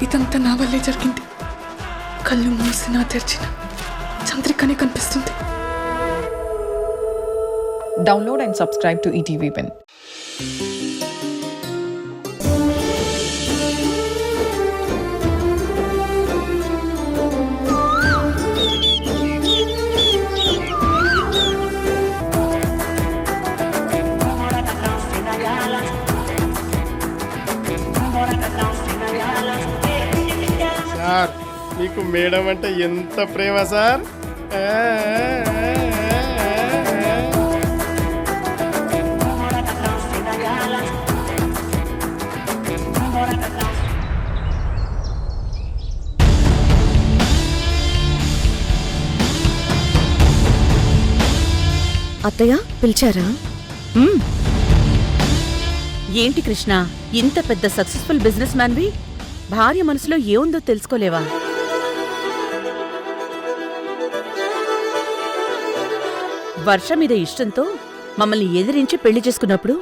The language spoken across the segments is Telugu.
ఇదంతా నా వల్లే జరిగింది. కళ్ళు మూసినా తెరిచిన చంద్రికనే కనిపిస్తుంది. Download and subscribe to ETV Win. Sir మీకు మేడం అంటే ఎంత ప్రేమ సార్. అత్తయ్య పిలిచారా? ఏంటి కృష్ణ, ఇంత పెద్ద సక్సెస్ఫుల్ బిజినెస్ మ్యాన్వి భార్య మనసులో ఏముందో తెలుసుకోలేవా? వర్ష మీద ఇష్టంతో మమ్మల్ని ఎదిరించి పెళ్లి చేసుకున్నప్పుడు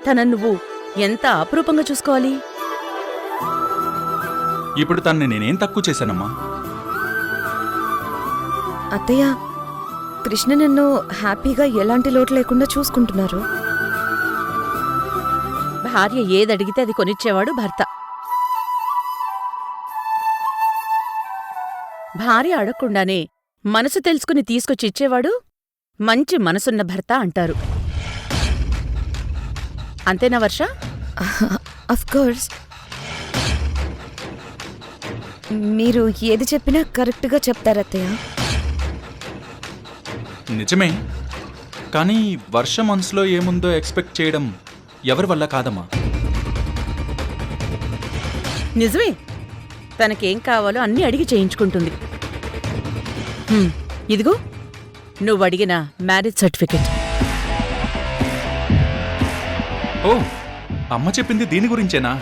తనను నువ్వు ఎంత అపురూపంగా చూసుకోవాలి. ఇప్పుడు తన్ని నేనేం తక్కువ చేశానమ్మా? అత్తయ్య, కృష్ణ నన్ను హ్యాపీగా ఎలాంటి లోటు లేకుండా చూసుకుంటున్నారు. భార్య ఏదడిగితే అది కొనిచ్చేవాడు భర్త. భార్య అడగకుండానే మనసు తెలుసుకుని తీసుకొచ్చి ఇచ్చేవాడు మంచి మనసున్న భర్త అంటారు. అంతేనా వర్ష? Of course. మీరు ఏది చెప్పినా కరెక్ట్గా చెప్తారత్తయ్య. నిజమే, కానీ వర్ష మనసులో ఏముందో ఎక్స్పెక్ట్ చేయడం ఎవరి వల్ల కాదమ్మా. నిజమే, తనకేం కావాలో అన్నీ అడిగి చేయించుకుంటుంది. ఇదిగో నువ్వు అడిగిన మ్యారేజ్ సర్టిఫికెట్. ఓ, అమ్మ చెప్పింది దీని గురించేనా?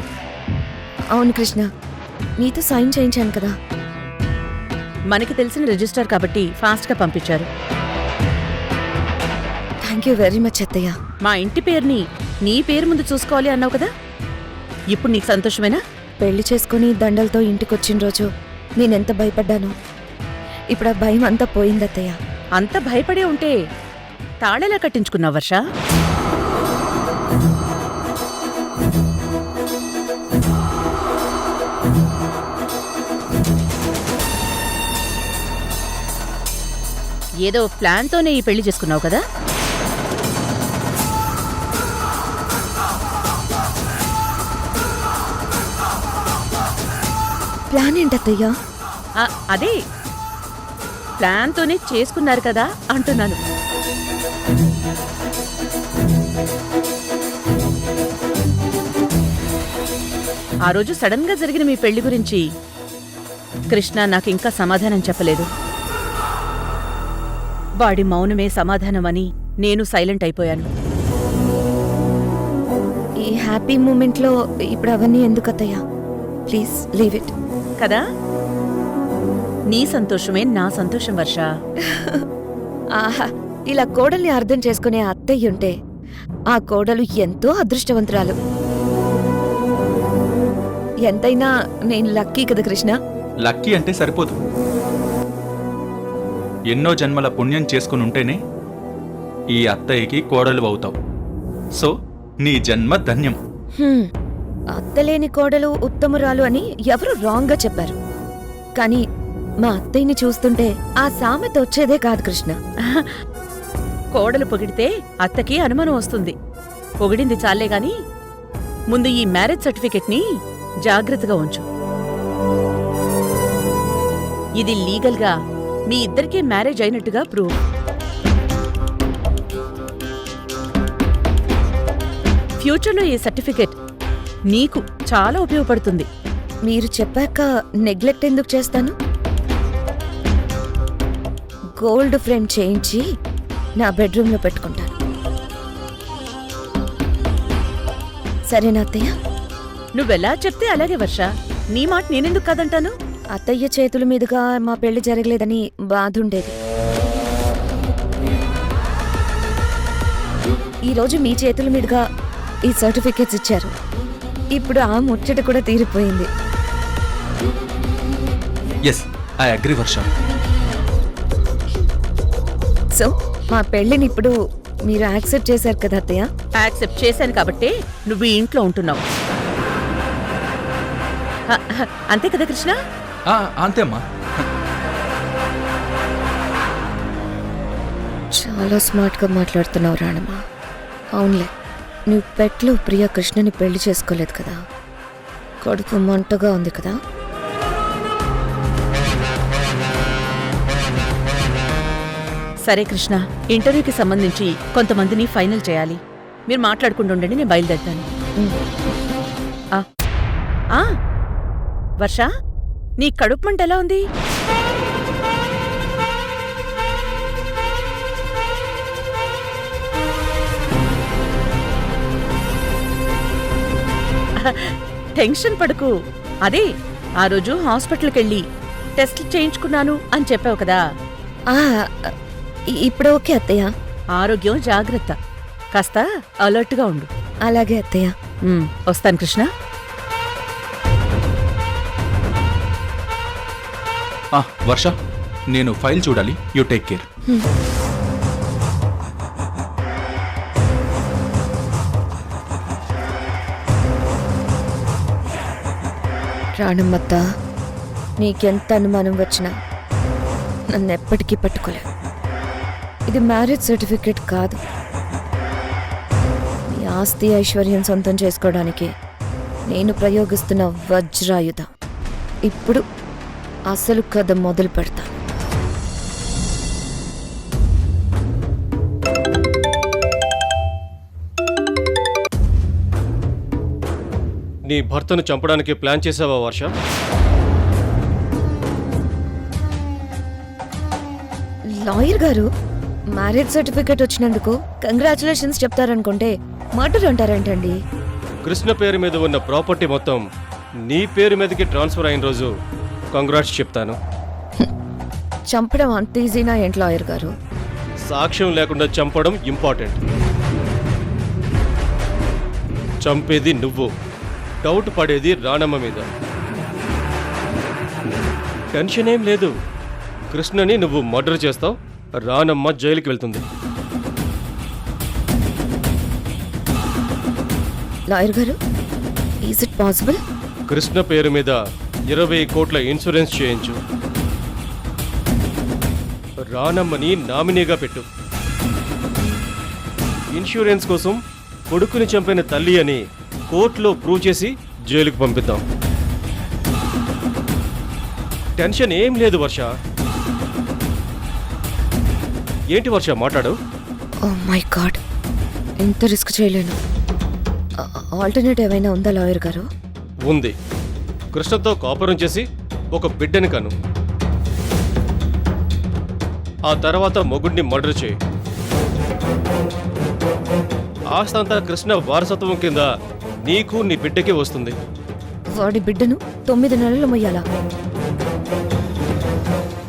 అవును కృష్ణ, నీతో సైన్ చేయించాను కదా. మనకి తెలిసిన రిజిస్టర్ కాబట్టి ఫాస్ట్గా పంపించారు. థ్యాంక్ యూ వెరీ మచ్ అత్తయ్య. మా ఇంటి పేరుని నీ పేరు ముందు చూసుకోవాలి అన్నావు కదా, ఇప్పుడు నీకు సంతోషమేనా? పెళ్లి చేసుకుని దండలతో ఇంటికొచ్చిన రోజు నేనెంత భయపడ్డాను. ఇప్పుడు ఆ భయం అంతా పోయింది అత్తయ్య. అంత భయపడే ఉంటే తాళెలా కట్టించుకున్నావు వర్ష? ఏదో ప్లాన్తోనే ఈ పెళ్లి చేసుకున్నావు కదా? ప్లాన్ ఏంటత్తయ్యా? అదే ప్లాన్తోనే చేసుకున్నారు కదా అంటున్నాను. ఆ రోజు సడన్ గా జరిగిన మీ పెళ్లి గురించి కృష్ణ నాకు ఇంకా సమాధానం చెప్పలేదు. వాడి మౌనమే సమాధానమని నేను సైలెంట్ అయిపోయాను. ఈ హ్యాపీ మూమెంట్లో ఇప్పుడు అవన్నీ ఎందుకు అత్తయ్యా? Please leave it. కదా, నీ సంతోషమే నా సంతోషం వర్ష. ఆహా, ఇలా కోడల్ని అర్థం చేసుకునే అత్తయ్యుంటే ఆ కోడలు ఎంతో అదృష్టవంతురాలు. ఎంతైనా నేను లక్కీ కదా కృష్ణ. లక్కీ అంటే సరిపోదు, ఎన్నో జన్మల పుణ్యం చేసుకుని ఉంటేనే ఈ అత్తయ్యకి కోడలు అవుతావు. సో నీ జన్మ ధన్యం. అత్తలేని కోడలు ఉత్తమురాలు అని ఎవరు రాంగ్ గా చెప్పారు. కానీ మా అత్తయ్యని చూస్తుంటే ఆ సామెత వచ్చేదే కాదు కృష్ణ. కోడలు పొగిడితే అత్తకి అనుమానం వస్తుంది. పొగిడింది చాలే గాని ముందు ఈ మ్యారేజ్ సర్టిఫికెట్ ని జాగ్రత్తగా ఉంచు. ఇది లీగల్ గా మీ ఇద్దరికీ మ్యారేజ్ అయినట్టుగా ప్రూవ్. ఫ్యూచర్లో ఈ సర్టిఫికెట్ నీకు చాలా ఉపయోగపడుతుంది. మీరు చెప్పాక నెగ్లెక్ట్ ఎందుకు చేస్తాను? గోల్డ్ ఫ్రేమ్ చేయించి నా బెడ్రూమ్లో పెట్టుకుంటాను. సరేనా అత్తయ్య? నువ్వెలా చెప్తే అలాగే వర్ష. నీ మాట నేనెందుకు కాదంటాను? అత్తయ్య చేతుల మీదుగా మా పెళ్లి జరగలేదని బాధుండేది. ఈరోజు మీ చేతుల మీదుగా ఈ సర్టిఫికెట్స్ ఇచ్చారు. ఇప్పుడు ఆ ముచ్చట కూడా తీరిపోయింది. Yes, I agree Varsha. So మా పెళ్ళిని ఇప్పుడు మీరు యాక్సెప్ట్ చేశారు కదా అత్తయ్య? యాక్సెప్ట్ చేశాను కాబట్టే నువ్వు ఈ ఇంట్లో ఉంటున్నావు. అంతే కదా కృష్ణ? అంతే అమ్మా. చాలా స్మార్ట్గా మాట్లాడుతున్నావు రాణమ్మ. అవునులే, నువ్వు పెట్లో ప్రియ కృష్ణని పెళ్లి చేసుకోలేదు కదా, కడుపు మంటగా ఉంది కదా. సరే కృష్ణ, ఇంటర్వ్యూకి సంబంధించి కొంతమందిని ఫైనల్ చేయాలి. మీరు మాట్లాడుకుంటూ ఉండండి, నేను బయలుదేరుతాను. ఆ, ఆ, వర్ష, నీ కడుపు మంట ఎలా ఉంది? టెన్షన్ పడకు. అదే ఆ రోజు హాస్పిటల్కి వెళ్ళి టెస్ట్ చేయించుకున్నాను అని చెప్పావు కదా. ఆ, ఇప్పుడు ఓకే అత్తయ్య. ఆరోగ్యం జాగ్రత్త, కాస్త అలర్ట్గా ఉండు. అలాగే అత్తయ్య. వస్తాను కృష్ణ. వర్ష, నేను ఫైల్ చూడాలి. You take care. రాణమ్మత్త, నీకెంత అనుమానం వచ్చినా నన్ను ఎప్పటికీ పట్టుకోలే. ఇది మ్యారేజ్ సర్టిఫికేట్ కాదు. నీ ఆస్తి ఐశ్వర్యం సొంతం చేసుకోవడానికి నేను ప్రయోగిస్తున్న వజ్రాయుధం. ఇప్పుడు అసలు కథ మొదలు పెడతాను. నీ భర్తను చంపడానికి ప్లాన్ చేసావా వర్ష? లాయర్ గారు, మ్యారేజ్ సర్టిఫికేట్ వచ్చినందుకు కంగ్రాచులేషన్స్ చెప్తారనుకుంటే మర్డర్ అంటారేంటండి? కృష్ణ పేరు మీద ఉన్న ప్రాపర్టీ మొత్తం నీ పేరు మీదకి ట్రాన్స్ఫర్ అయిన రోజు కంగ్రాట్స్ చెప్తాను. చంపడం అంత ఈజీనా ఏంటి లాయర్ గారు? సాక్ష్యం లేకుండా చంపడం ఇంపార్టెంట్. చంపేది నువ్వు, డౌట్ పడేది రాణమ్మ మీద. టెన్షన్ ఏం లేదు. కృష్ణని నువ్వు మర్డర్ చేస్తావు, రాణమ్మ జైలుకి వెళ్తుంది. లాయర్ గారు, ఈజ్ ఇట్ పాసిబుల్? కృష్ణ పేరు మీద 20 కోట్ల ఇన్సూరెన్స్ చేయించు. రాణమ్మని నామినీగా పెట్టు. ఇన్సూరెన్స్ కోసం కొడుకుని చంపిన తల్లి అని కోర్టులో ప్రూవ్ చేసి జైలుకు పంపిద్దాం. టెన్షన్ ఏం లేదు వర్ష. ఏంటి వర్ష మాట్లాడు? ఓ మై గాడ్, ఇంత రిస్క్ చేయలేను. ఆల్టర్నేట్ ఏమైనా ఉందా లాయర్ గారు? ఉంది. కృష్ణతో కాపురం చేసి ఒక బిడ్డని కను. ఆ తర్వాత మొగుడిని మర్డర్ చేయి. ఆస్తంతా కృష్ణ వారసత్వం కింద నీకు నీ బిడ్డకి వస్తుంది. వాడి బిడ్డను 9 నెలలు మొయ్యాలా?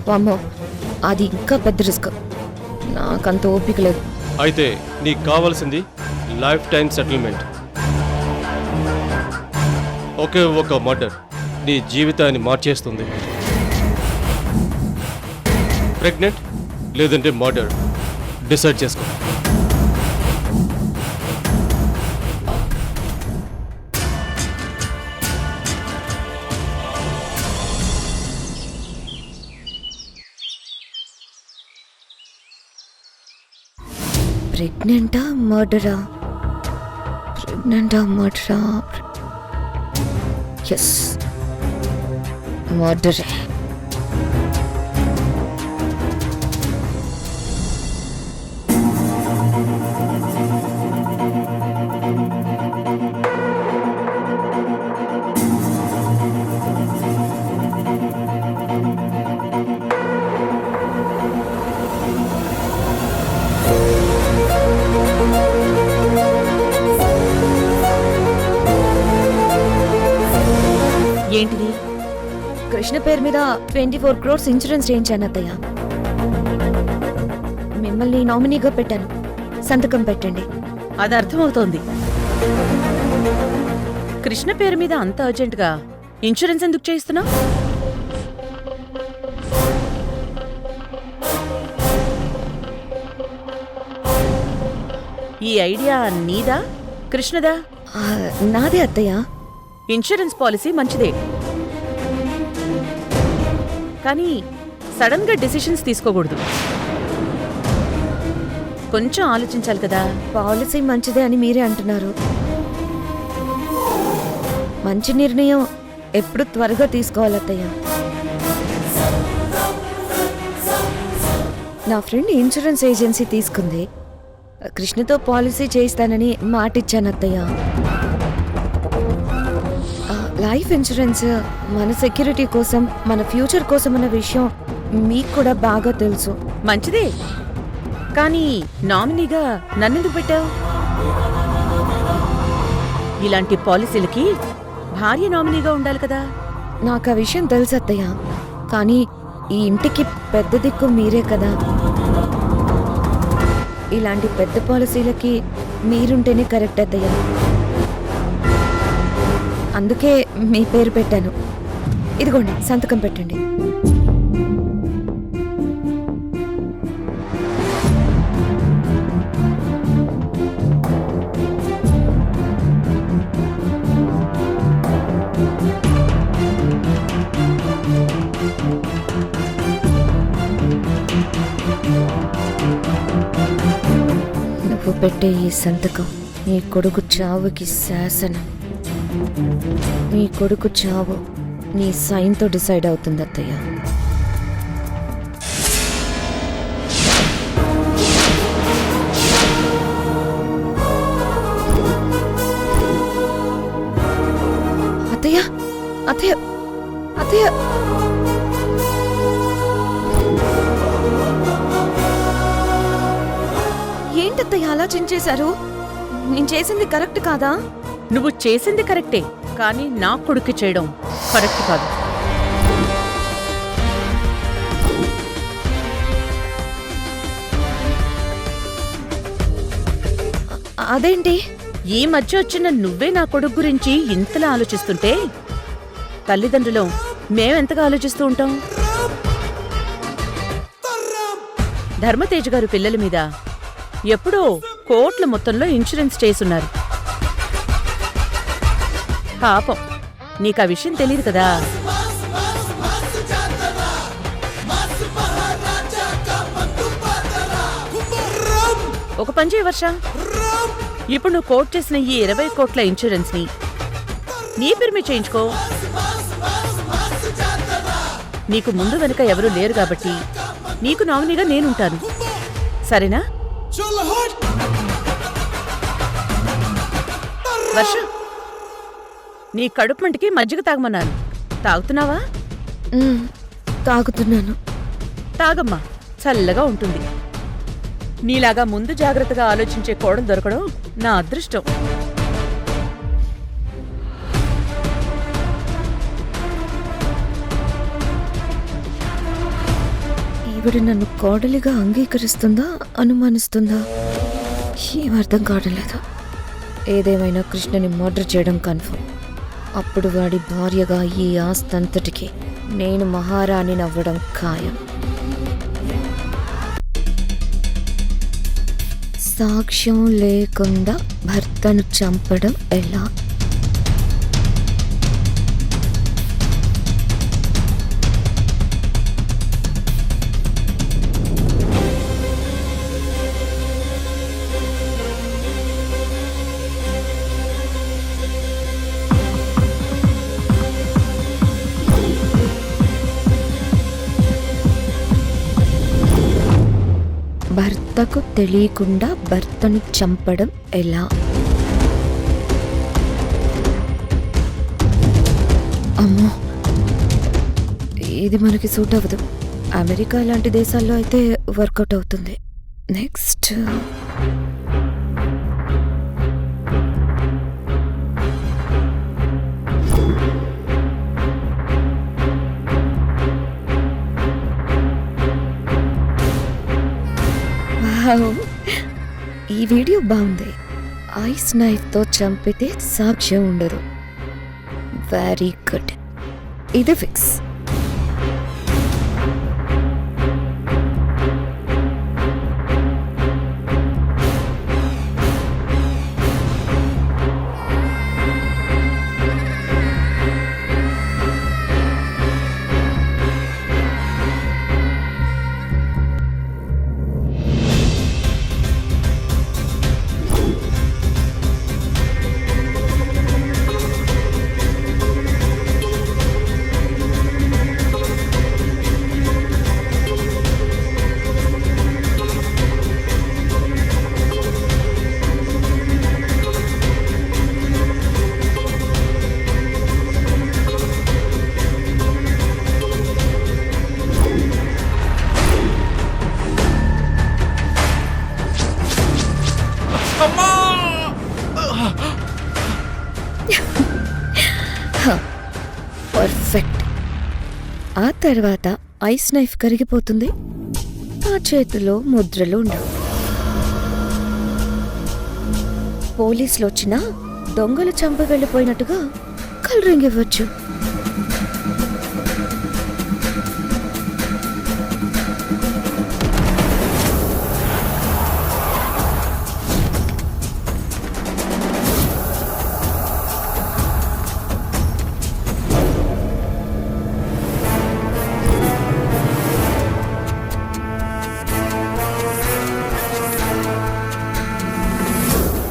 వామ్మో, అది ఇంకా పెద్ద రిస్క్. నాకంత ఓపిక లేదు. అయితే నీకు కావాల్సింది లైఫ్ టైం సెటిల్మెంట్. ఒకే ఒక మర్డర్ నీ జీవితాన్ని మార్చేస్తుంది. ప్రెగ్నెంట్ లేదంటే మర్డర్, డిసైడ్ చేసుకో. ప్రెగ్నెంటా మర్డరా? ప్రెగ్నెంటా మర్డరా? ఎస్, మర్డరే. ఏంటిది? కృష్ణ పేరు మీద 24 crores ఇన్సూరెన్స్ చేయించాను అత్తయ్య. మిమ్మల్ని నామినీగా పెట్టాను, సంతకం పెట్టండి. అది అర్థమవుతోంది. కృష్ణ పేరు మీద అంత అర్జెంటుగా ఇన్సూరెన్స్ ఎందుకు చేయిస్తున్నావు? ఈ ఐడియా నీదా కృష్ణదా? ఆ, నాదే అత్తయ్య. ఇన్సూరెన్స్ పాలసీ మంచిదే, కానీ సడన్ గా డెసిషన్స్ తీసుకోకూడదు. కొంచెం ఆలోచించాలి కదా. పాలసీ మంచిదే అని మీరే అంటున్నారు. మంచి నిర్ణయం ఎప్పుడు త్వరగా తీసుకోవాలి అత్తయ్య. నా ఫ్రెండ్ ఇన్సూరెన్స్ ఏజెన్సీ తీసుకుంది. కృష్ణతో పాలసీ చేయిస్తానని మాటిచ్చాను అత్తయ్య. లైఫ్ ఇన్సూరెన్స్ మన సెక్యూరిటీ కోసం, మన ఫ్యూచర్ కోసం అన్న విషయం మీకు కూడా బాగా తెలుసు. మంచిదే, కానీ నామినీగా నన్నెందుకు పెట్టావు? ఇలాంటి పాలసీలకి భార్య నామినీగా ఉండాలి కదా. నాకు ఆ విషయం తెలుసు అత్తయ్య, కానీ ఈ ఇంటికి పెద్ద దిక్కు మీరే కదా. ఇలాంటి పెద్ద పాలసీలకి మీరుంటేనే కరెక్ట్ అత్తయ్య. అందుకే మీ పేరు పెట్టాను. ఇదిగోండి, సంతకం పెట్టండి. నువ్వు పెట్టే ఈ సంతకం నీ కొడుకు చావుకి శాసనం. నీ కొడుకు చావు నీ సైన్తో డిసైడ్ అవుతుంది అత్తయ్య. అత్తయ్య, అత్తయ్య, అత్తయ్య. ఏంటత్తయ్య అలా చించేశారు? నేను చేసింది కరెక్ట్ కాదా? నువ్వు చేసింది కరెక్టే, కానీ నా కొడుకు చేయడం కరెక్ట్ కాదు. అదేంటి? ఈ మధ్య వచ్చిన నువ్వే నా కొడుకు గురించి ఇంతలా ఆలోచిస్తుంటే తల్లిదండ్రులు మేమెంతగా ఆలోచిస్తూ ఉంటాం? ధర్మతేజ్ గారు పిల్లల మీద ఎప్పుడో కోట్ల మొత్తంలో ఇన్సూరెన్స్ చేసున్నారు. పాపం నీకు ఆ విషయం తెలియదు కదా. ఒక పని చేయ వర్ష, ఇప్పుడు నువ్వు కోట్ చేసిన ఈ 20 కోట్ల ఇన్సూరెన్స్ ని నీ పేరు మీద చేయించుకో. నీకు ముందు వెనుక ఎవరూ లేరు కాబట్టి నీకు నామినీగా నేనుంటాను, సరేనా? వర్ష, నీ కడుపు మంటికి మజ్జిగ తాగమన్నాను, తాగుతున్నావా? తాగుతున్నాను. తాగమ్మా, చల్లగా ఉంటుంది. నీలాగా ముందు జాగ్రత్తగా ఆలోచించే కోడలు దొరకడం నా అదృష్టం. ఈవిడ నన్ను కోడలిగా అంగీకరిస్తుందా, అనుమానిస్తుందా? ఏం అర్థం కావట్లేదు. ఏదేమైనా కృష్ణని మర్డర్ చేయడం కన్ఫర్మ్. అప్పుడు వాడి భార్యగా ఈ ఆస్తంతటికి నేను మహారాణి నవ్వడం ఖాయం. సాక్ష్యం లేకుండా భర్తను చంపడం ఎలా? భర్తకు తెలియకుండా భర్తను చంపడం ఎలా? అమ్మో, ఇది మనకి సూట్ అవ్వదు. అమెరికా లాంటి దేశాల్లో అయితే వర్కౌట్ అవుతుంది. నెక్స్ట్ ఈ వీడియో బాగుంది. ఐస్ నైఫ్తో చంపితే సాక్ష్యం ఉండదు. వెరీ గుడ్, ఇది ఫిక్స్. ఆ తర్వాత ఐస్ నైఫ్ కరిగిపోతుంది. ఆ చేతిలో ముద్రలు ఉండవు. పోలీసులు వచ్చినా దొంగలు చంప వెళ్ళిపోయినట్టుగా కలరింగ్ ఇవ్వచ్చు.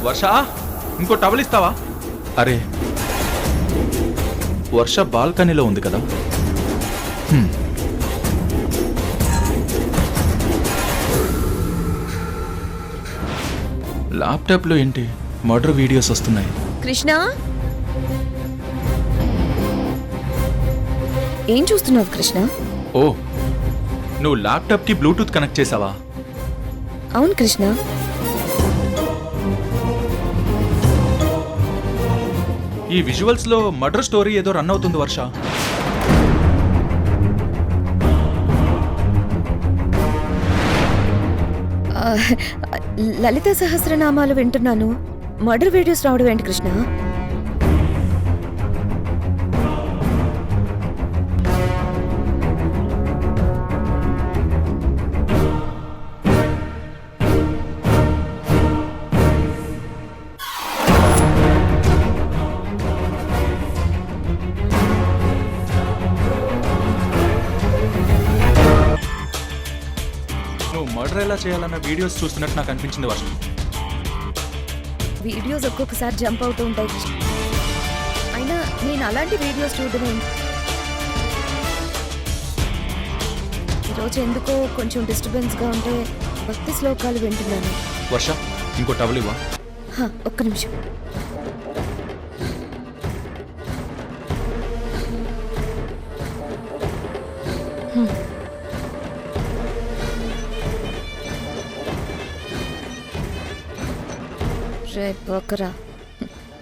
వర్ష, ఇంకో టవల్ ఇస్తావా? అరే, వర్ష బాల్కనీలో ఉంది కదా. ల్యాప్టాప్లో ఏంటి మర్డర్ వీడియోస్ వస్తున్నాయి? కృష్ణ, ఏం చూస్తున్నావు కృష్ణ? ఓ, నువ్వు ల్యాప్టాప్కి బ్లూటూత్ కనెక్ట్ చేసావా? అవును కృష్ణ. ఈ విజువల్స్ లో మర్డర్ స్టోరీ ఏదో రన్ అవుతుంది వర్ష. లలిత సహస్రనామాలు వింటున్నాను. మర్డర్ వీడియోస్ రావడం ఏంటి కృష్ణ? నువ్వు మర్డర్ ఎలా చేయాలన్న వీడియోస్ చూస్తున్నట్టు నాకు అనిపించింది వర్ష. వీడియోస్ ఒక్కొక్కసారి జంప్ అవుతూ ఉంటాయి కృష్ణ. అయినా నేను అలాంటి వీడియోస్ చూడడమే. ఈరోజు ఎందుకో కొంచెం డిస్టర్బెన్స్గా ఉంటే భక్తి శ్లోకాలు వింటున్నాను. వర్ష, ఇంకో టవల్ ఇవ్వా? ఒక్క నిమిషం. రే బకరా,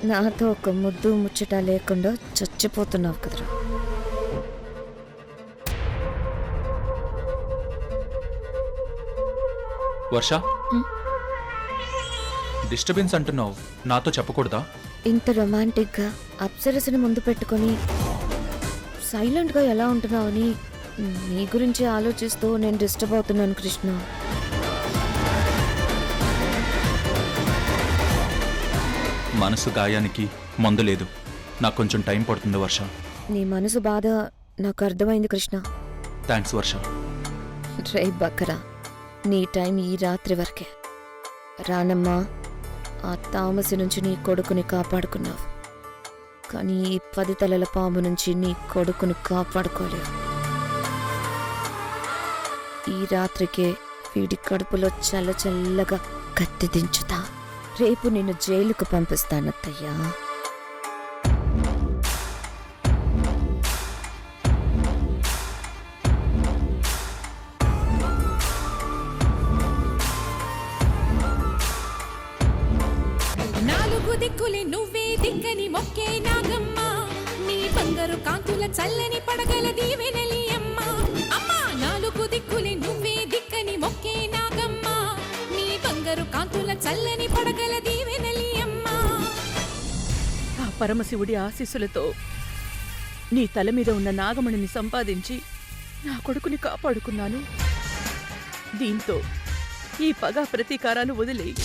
నాతో ఒక ముద్దు ముచ్చట లేకుండా చచ్చిపోతున్నావు కదరా. వర్ష, డిస్టర్బెన్స్ అంటున్నావు, నాతో చెప్పకూడదా? ఇంత రొమాంటిక్గా అప్సరసను ముందు పెట్టుకొని సైలెంట్గా ఎలా ఉంటున్నావని నీ గురించి ఆలోచిస్తూ నేను డిస్టర్బ్ అవుతున్నాను కృష్ణ. మనసు గాయానికి మందు లేదు. నాకు కొంచెం టైం పడుతుంది వర్ష. నీ మనసు బాధ నాకు అర్థమైంది కృష్ణ. థ్యాంక్స్ వర్ష. రే బకరా, నీ టైం ఈ రాత్రి వరకే. రానమ్మా, ఆ తామసి నుంచి నీ కొడుకుని కాపాడుకున్నావు, కానీ ఈ 10 తలల పాము నుంచి నీ కొడుకుని కాపాడుకోలేవు. ఈ రాత్రికే వీడి కడుపులో చల్ల చల్లగా కత్తి దించుతా. రేపు నిన్ను జైలుకు పంపిస్తానత్తయ్యా. నాలుగు దిక్కులే నువ్వే దిక్కని మొక్కే నాగమ్మ, నీ బంగారు కాంతుల చల్లని పడగల దీవెనలి అమ్మ. అమ్మా, నాలుగు దిక్కులే నువ్వే దిక్కని మొక్కే నాగమ్మ, నీ బంగారు కాంతుల చల్లని పడగల దీవెనలి అమ్మ. ఆ పరమశివుడి ఆశీస్సులతో నీ తల మీద ఉన్న నాగమణిని సంపాదించి నా కొడుకుని కాపాడుకున్నాను. దీంతో ఈ పగ ప్రతీకారాలు వదిలేయి